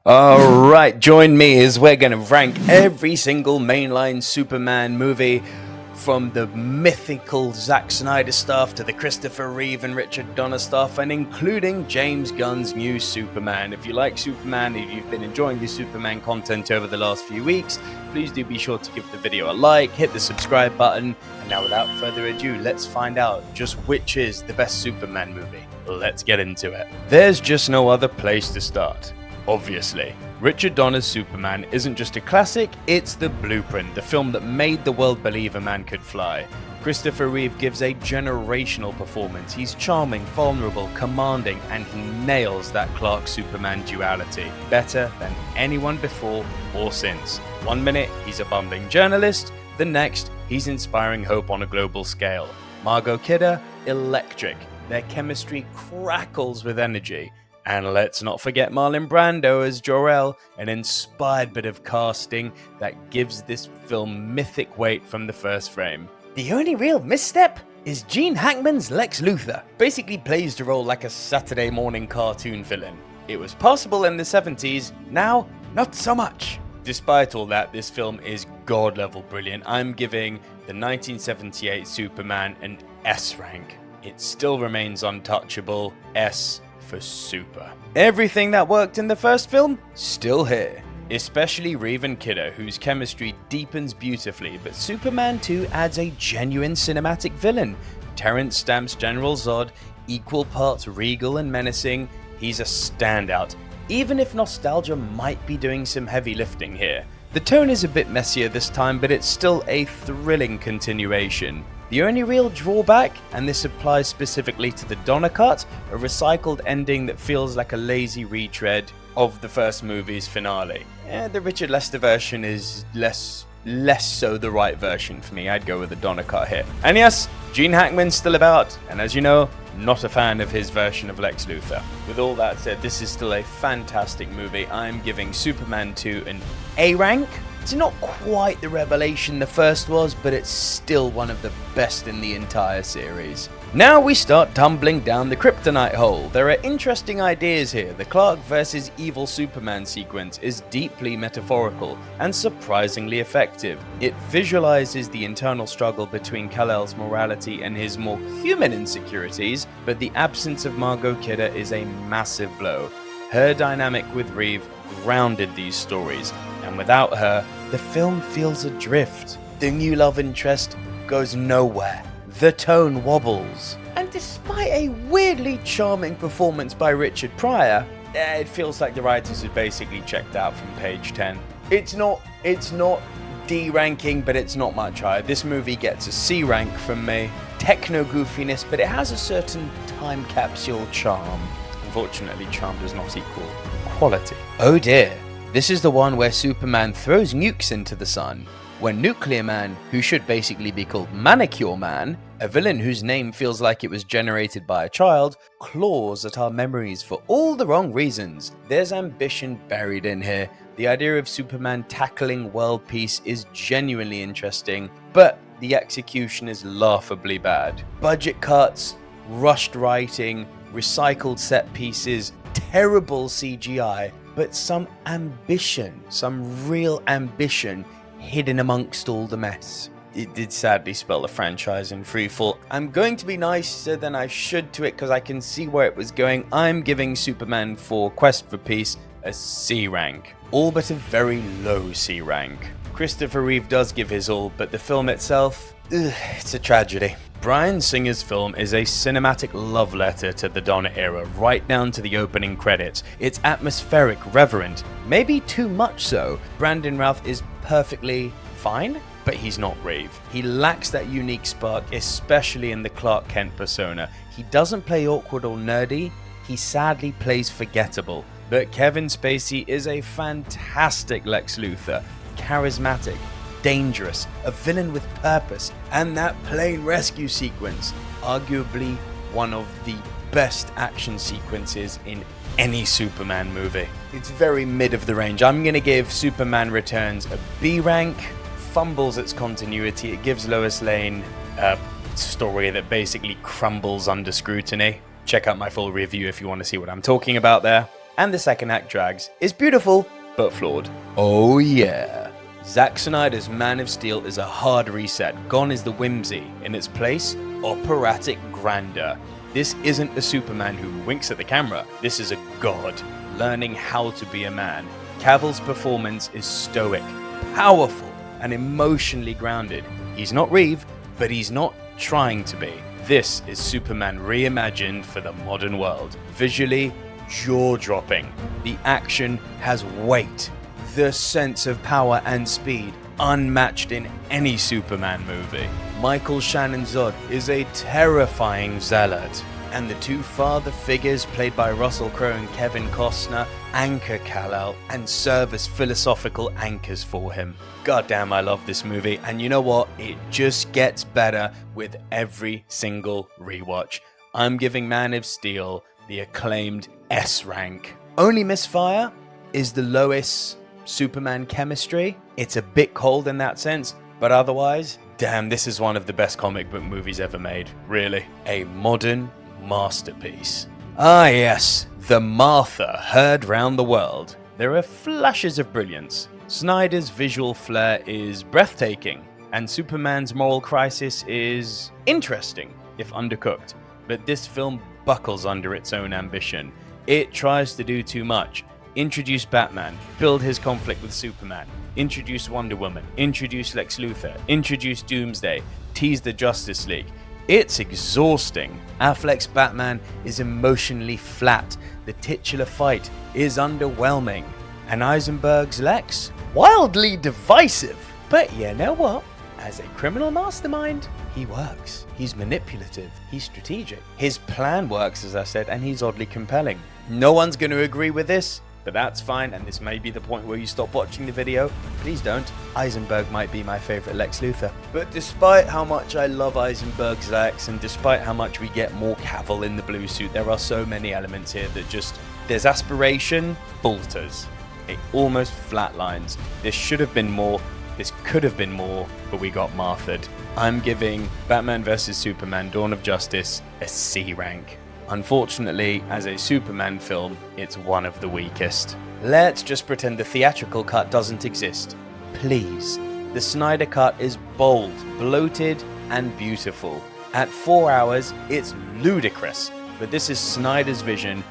Alright, join me as we're going to rank every single mainline Superman movie, from the mythical Zack Snyder stuff to the Christopher Reeve and Richard Donner stuff, and including James Gunn's new Superman. If you like Superman, if you've been enjoying the Superman content over the last few weeks, please do be sure to give the video a like, hit the subscribe button, and now without further ado, let's find out just which is the best Superman movie. Let's get into it. There's just no other place to start. Obviously, Richard Donner's Superman isn't just a classic, it's the blueprint, the film that made the world believe a man could fly. Christopher Reeve gives a generational performance. He's charming, vulnerable, commanding, and he nails that Clark-Superman duality better than anyone before or since. One minute, he's a bumbling journalist, the next, he's inspiring hope on a global scale. Margot Kidder, electric. Their chemistry crackles with energy. And let's not forget Marlon Brando as Jor-El, an inspired bit of casting that gives this film mythic weight from the first frame. The only real misstep is Gene Hackman's Lex Luthor. Basically plays the role like a Saturday morning cartoon villain. It was possible in the 70s, now not so much. Despite all that, this film is god-level brilliant. I'm giving the 1978 Superman an S rank. It still remains untouchable, S for super. Everything that worked in the first film, still here. Especially Reeve and Kidder, whose chemistry deepens beautifully, but Superman 2 adds a genuine cinematic villain. Terrence Stamp's General Zod, equal parts regal and menacing, he's a standout, even if nostalgia might be doing some heavy lifting here. The tone is a bit messier this time, but it's still a thrilling continuation. The only real drawback, and this applies specifically to the Donner cut, a recycled ending that feels like a lazy retread of the first movie's finale. The Richard Lester version is less so the right version for me. I'd go with the Donner cut here. And yes, Gene Hackman's still about, and as you know, not a fan of his version of Lex Luthor. With all that said, this is still a fantastic movie. I'm giving Superman 2 an A rank. It's not quite the revelation the first was, but it's still one of the best in the entire series. Now we start tumbling down the kryptonite hole. There are interesting ideas here. The Clark versus evil Superman sequence is deeply metaphorical and surprisingly effective. It visualizes the internal struggle between Kal-El's morality and his more human insecurities, but the absence of Margot Kidder is a massive blow. Her dynamic with Reeve grounded these stories, and without her, the film feels adrift. The new love interest goes nowhere. The tone wobbles. And despite a weirdly charming performance by Richard Pryor, it feels like the writers had basically checked out from page 10. It's not D ranking, but it's not much higher. This movie gets a C rank from me. Techno goofiness, but it has a certain time capsule charm. Unfortunately, charm does not equal quality. Oh dear. This is the one where Superman throws nukes into the sun. When Nuclear Man, who should basically be called Manicure Man, a villain whose name feels like it was generated by a child, claws at our memories for all the wrong reasons. There's ambition buried in here. The idea of Superman tackling world peace is genuinely interesting, but the execution is laughably bad. Budget cuts, rushed writing, recycled set pieces, terrible CGI, but some ambition, some real ambition hidden amongst all the mess. It did sadly spell the franchise in freefall. I'm going to be nicer than I should to it because I can see where it was going. I'm giving Superman 4 Quest for Peace a C rank, all but a very low C rank. Christopher Reeve does give his all, but the film itself, it's a tragedy. Bryan Singer's film is a cinematic love letter to the Donner era, right down to the opening credits. It's atmospheric, reverent, maybe too much so. Brandon Routh is perfectly fine, but he's not Reeve. He lacks that unique spark, especially in the Clark Kent persona. He doesn't play awkward or nerdy, he sadly plays forgettable. But Kevin Spacey is a fantastic Lex Luthor, charismatic, dangerous, a villain with purpose, and that plane rescue sequence, arguably one of the best action sequences in any Superman movie. It's very mid of the range. I'm going to give Superman Returns a B rank. Fumbles its continuity. It gives Lois Lane a story that basically crumbles under scrutiny. Check out my full review if you want to see what I'm talking about there. and the second act drags, is beautiful, but flawed. Oh yeah. Zack Snyder's Man of Steel is a hard reset. Gone is the whimsy. In its place, operatic grandeur. This isn't a Superman who winks at the camera. This is a god learning how to be a man. Cavill's performance is stoic, powerful, and emotionally grounded. He's not Reeve, but he's not trying to be. This is Superman reimagined for the modern world. Visually, jaw-dropping. The action has weight. The sense of power and speed, unmatched in any Superman movie. Michael Shannon Zod is a terrifying zealot. And the two father figures played by Russell Crowe and Kevin Costner anchor Kal-El and serve as philosophical anchors for him. Goddamn, I love this movie, and you know what? It just gets better with every single rewatch. I'm giving Man of Steel the acclaimed S rank. Only misfire is the Lois Superman chemistry. It's a bit cold in that sense, but otherwise, damn, this is one of the best comic book movies ever made. Really. A modern masterpiece. Ah yes, the Martha heard round the world. There are flashes of brilliance. Snyder's visual flair is breathtaking, and Superman's moral crisis is interesting, if undercooked. But this film buckles under its own ambition. It tries to do too much. Introduce Batman, build his conflict with Superman, introduce Wonder Woman, introduce Lex Luthor, introduce Doomsday, tease the Justice League. It's exhausting. Affleck's Batman is emotionally flat. The titular fight is underwhelming. And Eisenberg's Lex? Wildly divisive. But you know what? As a criminal mastermind, he works. He's manipulative. He's strategic. His plan works, as I said, and he's oddly compelling. No one's going to agree with this, but that's fine, and this may be the point where you stop watching the video. Please don't. Eisenberg might be my favorite Lex Luthor. But despite how much I love Eisenberg's Lex, and despite how much we get more Cavill in the blue suit, there are so many elements here that just, there's aspiration, falters. It almost flatlines. This should have been more, this could have been more, but we got Martha'd. I'm giving Batman vs Superman Dawn of Justice a C rank. Unfortunately, as a Superman film, it's one of the weakest. Let's just pretend the theatrical cut doesn't exist. Please. The Snyder cut is bold, bloated, and beautiful. At 4 hours, it's ludicrous, but this is Snyder's vision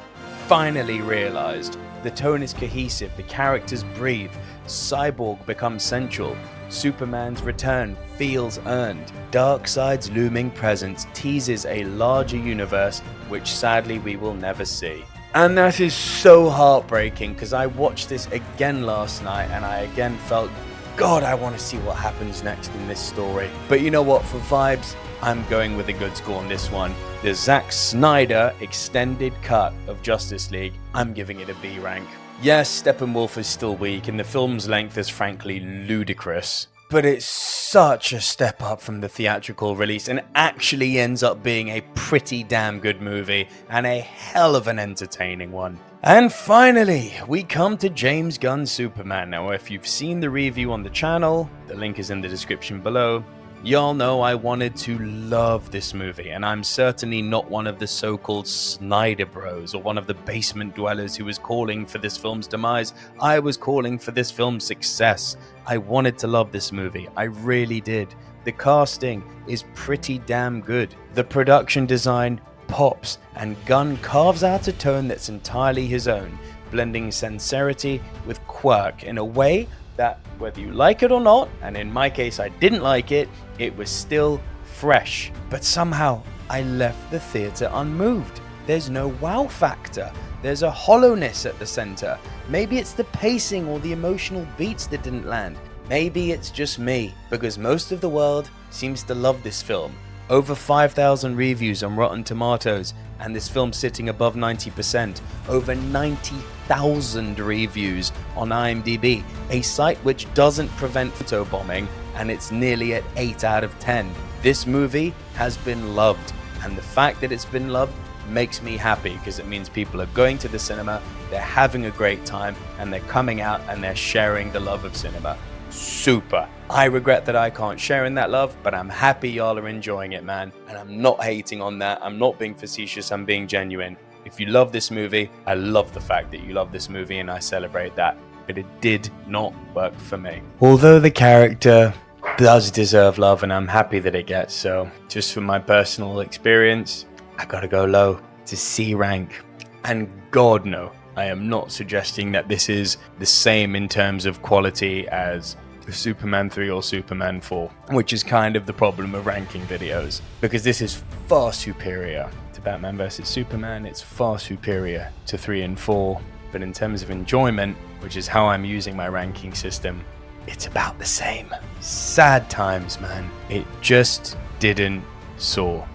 finally realized. The tone is cohesive, the characters breathe, Cyborg becomes central, Superman's return feels earned. Darkseid's looming presence teases a larger universe which sadly we will never see. And that is so heartbreaking because I watched this again last night and I again felt, God, I want to see what happens next in this story. But you know what, for vibes, I'm going with a good score on this one. The Zack Snyder extended cut of Justice League, I'm giving it a B rank. Yes, Steppenwolf is still weak and the film's length is frankly ludicrous, but it's such a step up from the theatrical release and actually ends up being a pretty damn good movie and a hell of an entertaining one. And finally, we come to James Gunn's Superman. Now, if you've seen the review on the channel, the link is in the description below. Y'all know I wanted to love this movie, and I'm certainly not one of the so-called Snyder bros or one of the basement dwellers who was calling for this film's demise. I was calling for this film's success. I wanted to love this movie. I really did. The casting is pretty damn good. The production design pops, and Gunn carves out a tone that's entirely his own, blending sincerity with quirk in a way that, whether you like it or not, and in my case I didn't like it, it was still fresh. But somehow I left the theatre unmoved. There's no wow factor. There's a hollowness at the center. Maybe it's the pacing or the emotional beats that didn't land. Maybe it's just me, because most of the world seems to love this film. Over 5,000 reviews on Rotten Tomatoes, and this film sitting above 90%. Over 90,000 reviews on IMDb, a site which doesn't prevent photobombing, and it's nearly at 8 out of 10. This movie has been loved, and the fact that it's been loved makes me happy because it means people are going to the cinema, they're having a great time, and they're coming out and they're sharing the love of cinema. Super. I regret that I can't share in that love, but I'm happy y'all are enjoying it, man. And I'm not hating on that. I'm not being facetious. I'm being genuine. If you love this movie, I love the fact that you love this movie and I celebrate that. But it did not work for me. Although the character does deserve love and I'm happy that it gets so, just from my personal experience, I gotta go low to C rank. And God no, I am not suggesting that this is the same in terms of quality as Superman 3 or Superman 4, which is kind of the problem of ranking videos, because this is far superior to Batman vs Superman. It's far superior to 3 and 4, but in terms of enjoyment, which is how I'm using my ranking system, it's about the same. Sad times, man. It just didn't soar.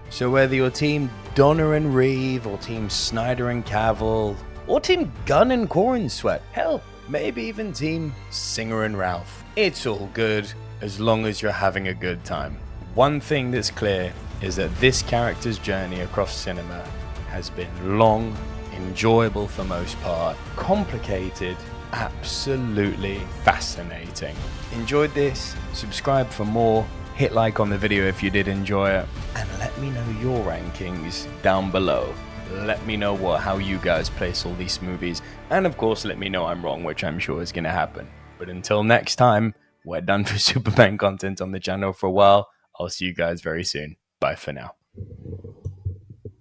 So whether you're team Donner and Reeve, or team Snyder and Cavill, or team Gunn and Corn Sweat, hell, maybe even team Singer and Ralph, it's all good as long as you're having a good time. One thing that's clear is that this character's journey across cinema has been long, enjoyable for most part, complicated, absolutely fascinating. Enjoyed this? Subscribe for more. Hit like on the video if you did enjoy it, and let me know your rankings down below. Let me know how you guys place all these movies, and of course let me know I'm wrong, which I'm sure is going to happen. But until next time, we're done for Superman content on the channel for a while. I'll see you guys very soon. Bye for now.